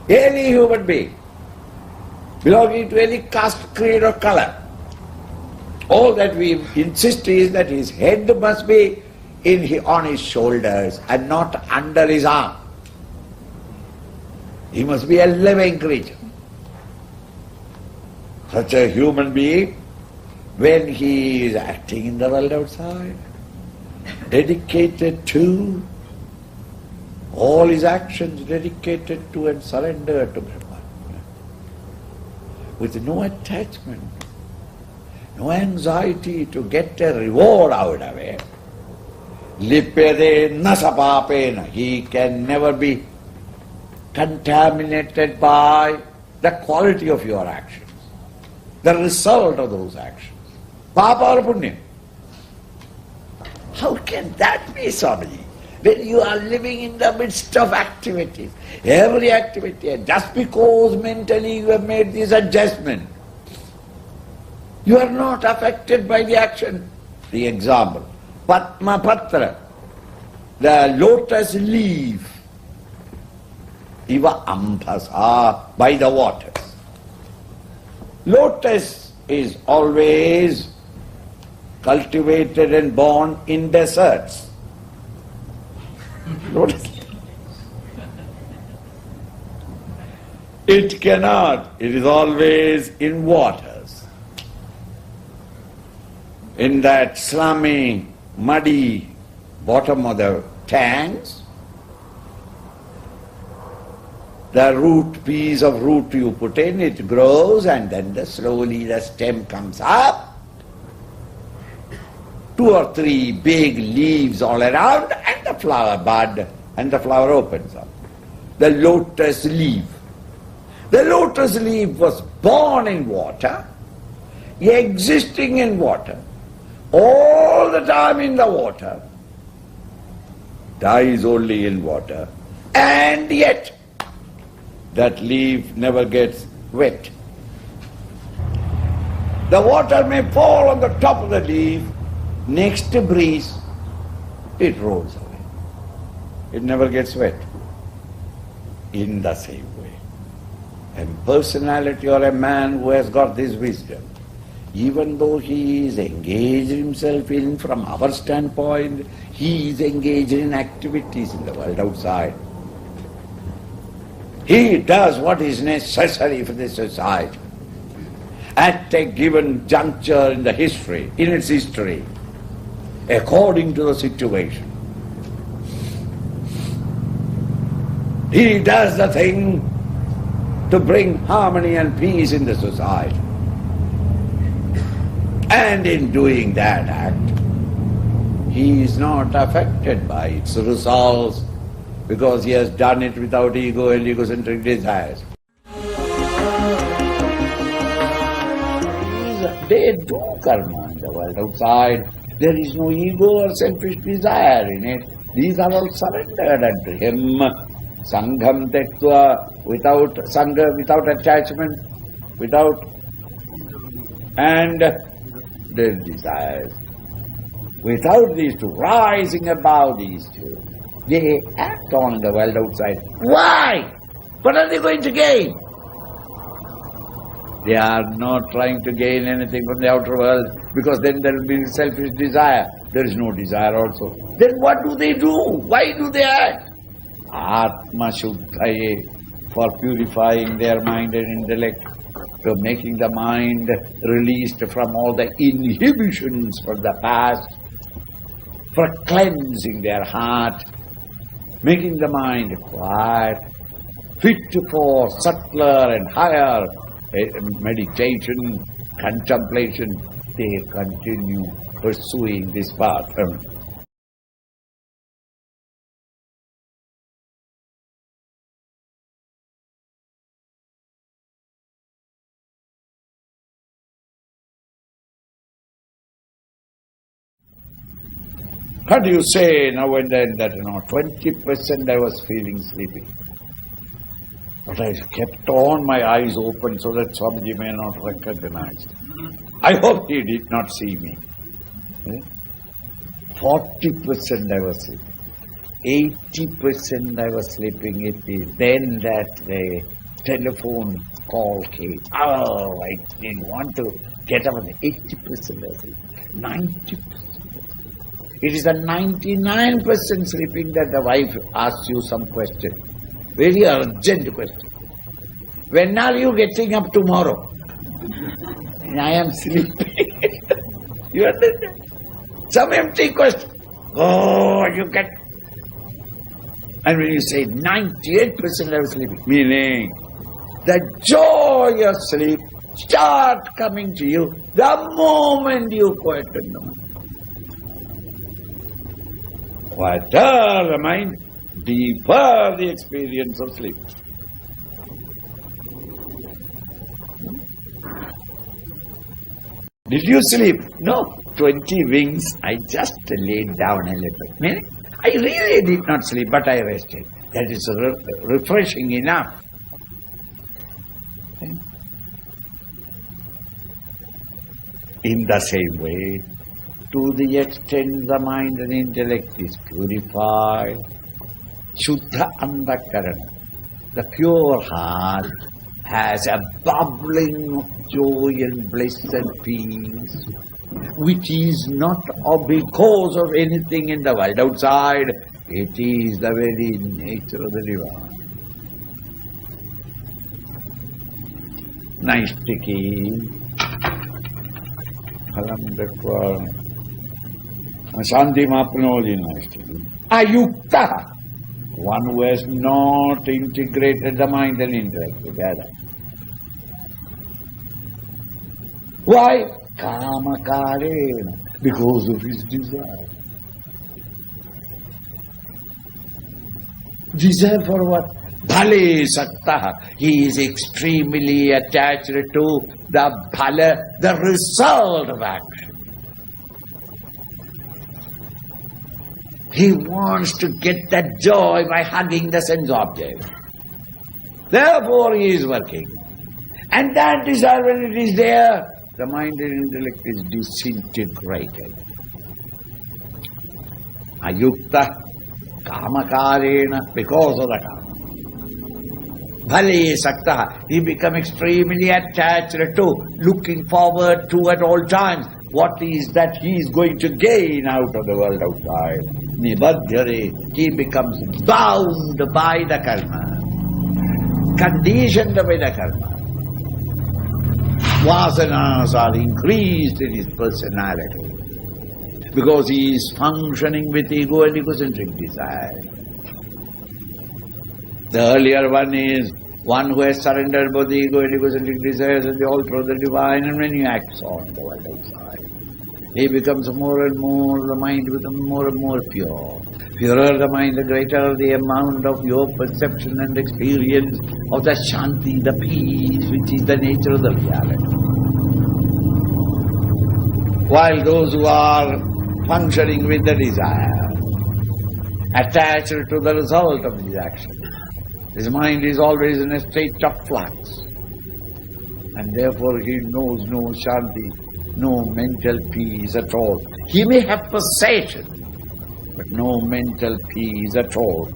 Any human being, belonging to any caste, creed or color, all that we insist is that his head must be on his shoulders and not under his arm. He must be a living creature. Such a human being, when he is acting in the world outside, dedicated to all his actions, dedicated to and surrendered to Brahman, with no attachment, no anxiety to get a reward out of it. Lipyade nasapapena. He can never be contaminated by the quality of your actions, the result of those actions. Papa or punya. How can that be, Swamiji? When you are living in the midst of activities, every activity, just because mentally you have made this adjustment, you are not affected by the action. The example, Padma Patra, the lotus leaf, Iva Ambhasa, by the waters. Lotus is always cultivated and born in deserts. Lotus. It cannot, it is always in waters. In that slimy, muddy bottom of the tanks, the piece of root you put in, it grows, and then slowly the stem comes up. 2 or 3 big leaves all around, and the flower bud, and the flower opens up. The lotus leaf. The lotus leaf was born in water, existing in water, all the time in the water, dies only in water, and yet that leaf never gets wet. The water may fall on the top of the leaf, next breeze, it rolls away. It never gets wet. In the same way, a personality or a man who has got this wisdom, even though he is engaged himself in, from our standpoint, he is engaged in activities in the world outside. He does what is necessary for the society at a given juncture in the history, in its history, according to the situation. He does the thing to bring harmony and peace in the society. And in doing that act, he is not affected by its results, because he has done it without ego and egocentric desires. They do karma in the world outside. There is no ego or selfish desire in it. These are all surrendered unto him. Sangham tektva, without sangha, without attachment, without, and their desires. Without these two, rising above these two, they act on the world outside. Why? What are they going to gain? They are not trying to gain anything from the outer world, because then there will be selfish desire. There is no desire also. Then what do they do? Why do they act? Atma Shuddhaye, for purifying their mind and intellect, to making the mind released from all the inhibitions from the past, for cleansing their heart, making the mind quiet, fit for subtler and higher meditation, contemplation. They continue pursuing this path. How do you say now and then that 20% I was feeling sleepy? But I kept on my eyes open so that Swamiji may not recognize. I hope he did not see me. 40% I was sleeping. 80% I was sleeping, it is then that the telephone call came. Oh, I didn't want to get up. 80% I was sleeping. 90%. It is the 99% sleeping that the wife asks you some question. Very urgent question. When are you getting up tomorrow? I am sleeping. You understand? Some empty question. Oh, you get. And when you say 98% I was sleeping, meaning the joy of sleep start coming to you the moment you quieten the mind. Quieter the mind, deeper the experience of sleep. Did you sleep? No. 20 winks, I just laid down a little. Meaning, I really did not sleep, but I rested. That is refreshing enough. In the same way, to the extent the mind and intellect is purified, Shuddha Antakarana, the pure heart, has a bubbling of joy and bliss and peace, which is not because of anything in the world outside, it is the very nature of the divine. Naistiki, Shanti Mapnoli Naistiki. Ayukta, one who has not integrated the mind and intellect together. Why? Kamakarena, because of his desire. Desire for what? Bhale Sakta. He is extremely attached to the bhala, the result of action. He wants to get that joy by hugging the sense object. Therefore he is working. And that desire, when it is there, the mind and intellect is disintegrated. Ayukta kamakarena, because of the kama. Bhale sakta, he becomes extremely attached to, looking forward to at all times, what is that he is going to gain out of the world outside. Nibadhyare, he becomes bound by the karma, conditioned by the karma. Vasanas are increased in his personality because he is functioning with ego and egocentric desire. The earlier one is one who has surrendered both the ego and egocentric desires and the altar of the divine, and when he acts on the world outside, he becomes more and more, the mind becomes more and more pure. Purer the mind, the greater the amount of your perception and experience of the Shanti, the peace, which is the nature of the reality. While those who are functioning with the desire, attached to the result of his action, his mind is always in a state of flux, and therefore he knows no Shanti, no mental peace at all. He may have possession, but no mental peace at all.